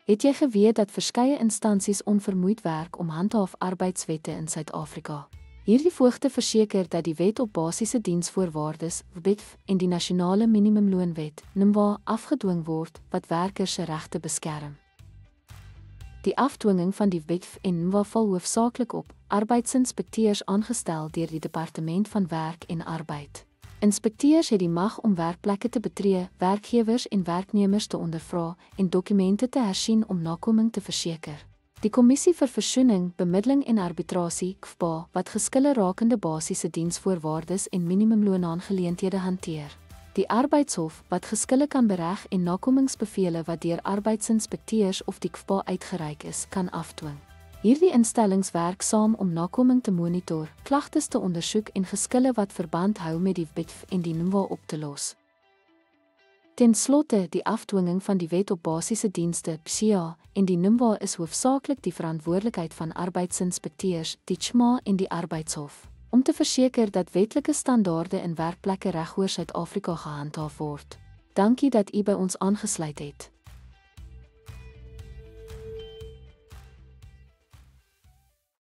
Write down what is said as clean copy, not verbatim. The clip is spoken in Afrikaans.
Het jy geweet dat verskeie instansies onvermoeid werk om handhaaf arbeidswette in Suid-Afrika? Hierdie voogte verseker dat die Wet op Basiese Diensvoorwaardes (WBIDV) en die Nasionale Minimumloonwet (NIMWA) afgedwing word wat werkers se regte beskerm. Die afdwinging van die WBIDV en NIMWA val hoofsaaklik op arbeidsinspekteurs aangestel deur die Departement van Werk en Arbeid. Inspekteurs het die mag om werkplekke te betree, werkgewers en werknemers te ondervra en dokumente te hersien om nakoming te verseker. Die Kommissie vir Versoening, Bemiddeling en Arbitrasie (KVBA) wat geskille rakende basiese diensvoorwaardes en minimumloonaangeleenthede hanteer. Die Arbeidshof wat geskille kan bereg en nakomingsbevele wat deur arbeidsinspekteurs of die KVBA uitgereik is, kan afdwing. Hierdie instellings werk saam om nakoming te monitor, klagtes te ondersoek en geskille wat verband hou met die WBIDV en die NIMWA op te los. Ten slotte, die afdwinging van die Wet op Basiese Dienste (PCA) en die NIMWA is hoofsaaklik die verantwoordelikheid van arbeidsinspekteurs, die TSHMA en die Arbeidshof, om te verseker dat wetlike standaarde in werkplekke regoor Suid-Afrika gehandhaaf word. Dankie dat u by ons aangesluit het.